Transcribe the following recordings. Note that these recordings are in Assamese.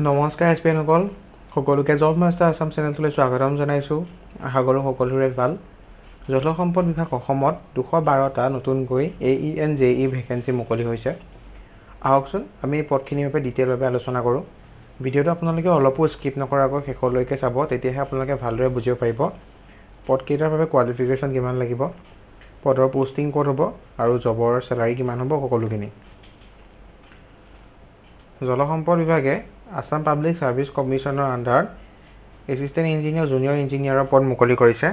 নমস্কাৰ এছপিএনসকল সকলোকে জব মাষ্টাৰ আছাম চেনেলটোলৈ স্বাগতম জনাইছোঁ। আশা কৰোঁ সকলোৰে ভাল। জলসম্পদ বিভাগ অসমত 212টা নতুনকৈ AEN JE ভেকেঞ্চি মুকলি হৈছে। আহকচোন আমি এই পদখিনিৰ বাবে ডিটেইলভাৱে আলোচনা কৰোঁ। ভিডিঅ'টো আপোনালোকে অলপো স্কিপ নকৰাকৈ শেষলৈকে চাব, তেতিয়াহে আপোনালোকে ভালদৰে বুজিব পাৰিব পদকেইটাৰ বাবে কোৱালিফিকেশ্যন কিমান লাগিব, পদৰ পোষ্টিং ক'ত হ'ব আৰু জবৰ চেলাৰী কিমান হ'ব সকলোখিনি। জলসম্পদ বিভাগে আসাম পাব্লিক সাৰ্ভিস কমিশনৰ আন্ডাৰত এছিষ্টেণ্ট ইঞ্জিনিয়াৰ জুনিয়ৰ ইঞ্জিনিয়াৰৰ পদ মুকলি কৰিছে,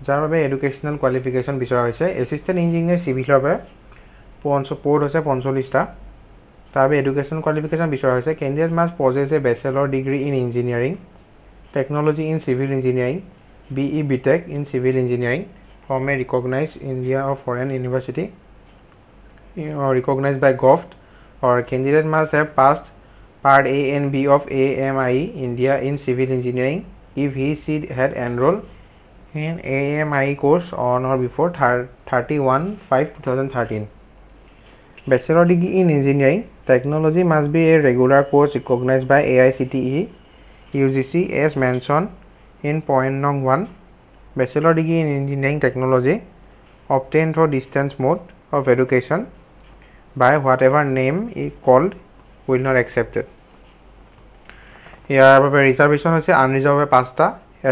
যাৰ বাবে এডুকেশ্যনেল কোৱালিফিকেশ্যন বিচৰা হৈছে। এছিষ্টেণ্ট ইঞ্জিনিয়াৰ চিভিলৰ বাবে পদ হৈছে 45টা। তাৰ বাবে এডুকেশ্যনেল কোৱালিফিকেশ্যন বিচৰা হৈছে। Candidate must possess a bachelor degree in engineering technology in civil engineering BE BTech in civil engineering from a recognized India or foreign university or recognized by GOVT, or candidate must have passed part A and B of AMIE India in civil engineering if she had enrolled in AMIE course on or before 31/5/2013. Bachelor degree in engineering technology must be a regular course recognized by AICTE UGC as mentioned in point nung 1. Bachelor degree in engineering technology obtained through distance mode of education by whatever name is called will not accepted. ইয়াৰ বাবে ৰিজাৰ্ভেশ্যন হৈছে আনৰিজাৰ্ভ বাবে 5টা,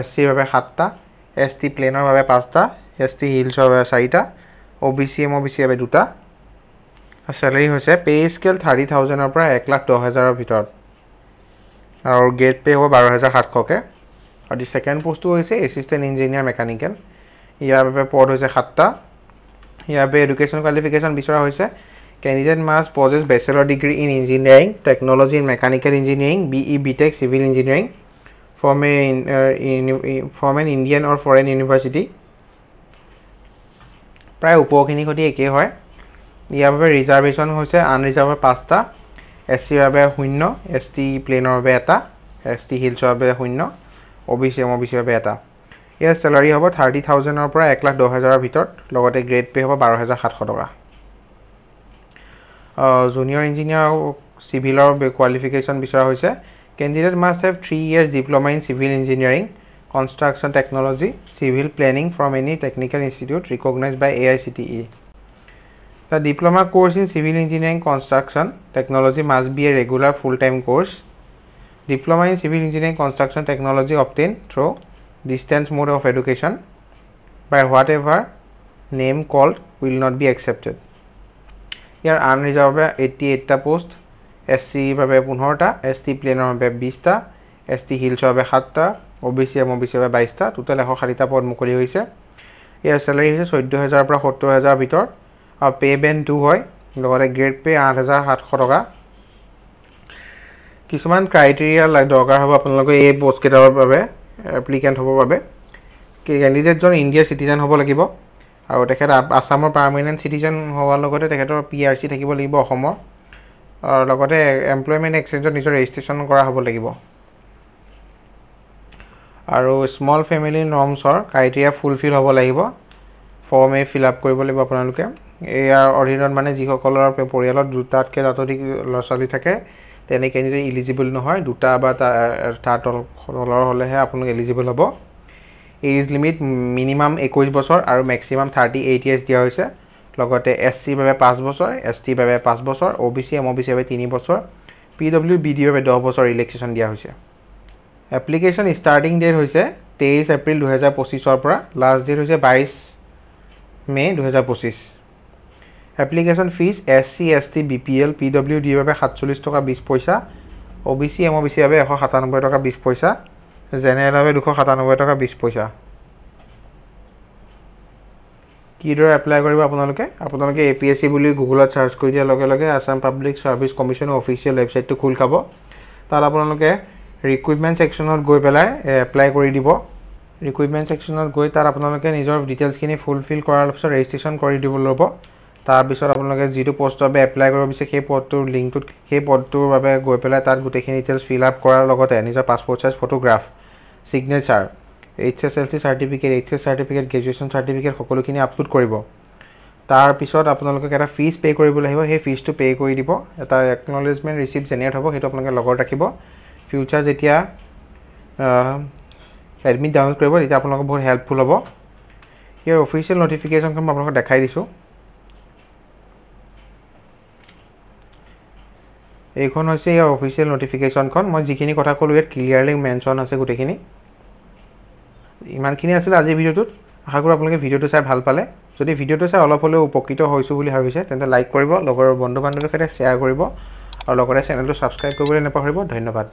SC বাবে 7টা, ST প্লেনৰ বাবে 5টা, ST হিলছৰ বাবে 4টা, OBC MOBC বাবে 2টা। চেলাৰী হৈছে পে স্কেল 30,000ৰ পৰা 1,10,000ৰ ভিতৰত আৰু গেট পে হ'ব 12,700কে। আৰু ছেকেণ্ড পোষ্টটো হৈছে এছিষ্টেণ্ট ইঞ্জিনিয়াৰ মেকানিকেল। ইয়াৰ বাবে পদ হৈছে 7টা। ইয়াৰ বাবে এডুকেশ্যন কোৱালিফিকেশ্যন বিচৰা হৈছে। Candidate must possess bachelor degree in engineering technology in mechanical engineering BE BTech civil engineering from an Indian or foreign university. প্ৰায় উপখিনিৰ সৈতে একেই হয়। ইয়াৰ বাবে ৰিজাৰ্ভেশ্যন হৈছে আনৰিজাৰ্ভ 5টা, SC বাবে 0, ST প্লেনৰ বাবে 1টা, ST হিলছৰ বাবে 0, OBC MOBC বাবে 1টা। ইয়াৰ চেলাৰী হ'ব 30,000ৰ পৰা 1,10,000ৰ ভিতৰত, লগতে গ্ৰেড পে হ'ব 12,700 টকা। জুনিয়ৰ ইঞ্জিনিয়াৰ চিভিলৰ কোৱালিফিকেশ্যন বিচৰা হৈছে। Candidate must have 3 years diploma in civil engineering construction technology civil planning from any technical institute recognized by AICTE. The diploma course in civil engineering construction technology must be a regular full-time course. Diploma in civil engineering construction technology obtained through distance mode of education by whatever name called will not be accepted. Year unreserved বাবে 88টা পোষ্ট, SC বাবে 15টা, ST প্লেনৰ বাবে 20টা, ST হিলছৰ বাবে 7টা, OBC MOBC বাবে 22টা, টোটেল 160টা পদ মুকলি হৈছে। ইয়াৰ চেলাৰী হৈছে 14,000ৰ পৰা 70,000ৰ ভিতৰত আৰু পে বেণ্ড 2 হয়, লগতে গ্ৰেড পে 8,700 টকা। কিছুমান ক্ৰাইটেৰিয়া দৰকাৰ হ'ব আপোনালোকে এই পষ্টকেইটাৰ বাবে এপ্লিকেণ্ট হ'বৰ বাবে। কেণ্ডিডেটজন ইণ্ডিয়াৰ চিটিজেন হ'ব লাগিব আৰু তেখেত আছামৰ পাৰ্মানেণ্ট চিটিজেন হোৱাৰ লগতে তেখেতৰ PRC থাকিব লাগিব অসমৰ, আৰু লগতে এমপ্লয়মেণ্ট এক্সচেঞ্জত নিজৰ ৰেজিষ্ট্ৰেশ্যন কৰা হ'ব লাগিব। আৰু স্মল ফেমিলি নৰ্মছৰ ক্ৰাইটেৰিয়া ফুলফিল হ'ব লাগিব। ফৰ্ম A ফিল আপ কৰিব লাগিব আপোনালোকে। ইয়াৰ অধীনত মানে যিসকলৰ পৰিয়ালত 2টাতকৈ ততোধিক ল'ৰা ছোৱালী থাকে তেনে কেণ্ডিডেট ইলিজিবল নহয়। 2টা বা তাৰ তলৰ হ'লেহে আপোনালোক এলিজিবল হ'ব। এজ লিমিট মিনিমাম 21 বছৰ আৰু মেক্সিমাম 38 years দিয়া হৈছে। লগতে SC বাবে 5 বছৰ, ST বাবে 5 বছৰ, OBC MOBC বাবে 3 বছৰ, PWBD বাবে 10 বছৰ ৰিলেক্সেশ্যন দিয়া হৈছে। এপ্লিকেশ্যন ষ্টাৰ্টিং ডেট হৈছে 23 এপ্ৰিল 2025ৰ পৰা, লাষ্ট ডেট হৈছে 22 মে 2025। Application fees SC ST BPL PWD বাবে 47 টকা 20 পইচা, OBC MOBC বাবে 197 টকা 20 পইচা, জেনেৰেল বাবে 297 টকা 20 পইচা। কিদৰে এপ্লাই কৰিব আপোনালোকে APSC বুলি গুগলত চাৰ্চ কৰি দিয়াৰ লগে লগে আছাম পাব্লিক ছাৰ্ভিচ কমিশ্যনৰ অফিচিয়েল ৱেবছাইটটো খোল খাব। তাত আপোনালোকে ৰিক্ৰুইটমেণ্ট ছেকশ্যনত গৈ পেলাই এপ্লাই কৰি দিব। ৰিক্ৰুইটমেণ্ট ছেকশ্যনত গৈ তাত আপোনালোকে নিজৰ ডিটেইলছখিনি ফুলফিল কৰাৰ পিছত ৰেজিষ্ট্ৰেশ্যন কৰি দিব ল'ব। তাৰপিছত আপোনালোকে যিটো পষ্টৰ বাবে এপ্লাই কৰিব বিচাৰে সেই পদটোৰ লিংকটোত সেই পদটোৰ বাবে গৈ পেলাই তাত গোটেইখিনি ডিটেইলছ ফিল আপ কৰাৰ লগতে নিজৰ passport size photograph, signature, HSLC certificate, graduation certificate সকলোখিনি আপলোড কৰিব। তাৰ পিছত আপোনালোকে এটা ফিজ পে কৰিব লাগিব সেই ফিজটো পে কৰি দিব এটা একনলেজমেন্ট ৰিসিপ্ট জেনেৰেট হ'ব সেইটো আপোনালোকে লগত ৰাখিব ফিউচাৰ যেতিয়া এডমিট ডাউনলোড কৰিব তেতিয়া আপোনালোকৰ বহুত হেল্পফুল হ'ব ইয়াৰ অফিচিয়েল নটিফিকেশনখন মই আপোনালোকক দেখাই দিছো এইখন হৈছে ইয়াৰ অফিচিয়েল নটিফিকেশনখন মই যিখিনি কথা ক'লো ইয়াত ক্লিয়াৰলি মেনশন আছে গুটেখিনি ইমানখিনি আছিল আজি ভিডিওটোত আশা কৰো আপোনালোকে ভিডিওটো চাই ভাল পালে যদি ভিডিওটো চাই অলপ হলেও উপকৃত হৈছো বুলি ভাবিছে তেন্তে লাইক কৰিব লগৰ বন্ধু বান্ধৱীৰ সৈতে শ্বেয়াৰ কৰিব আৰু লগতে চেনেলটো সাবস্ক্ৰাইব কৰিবলৈ নাপাহৰিব ধন্যবাদ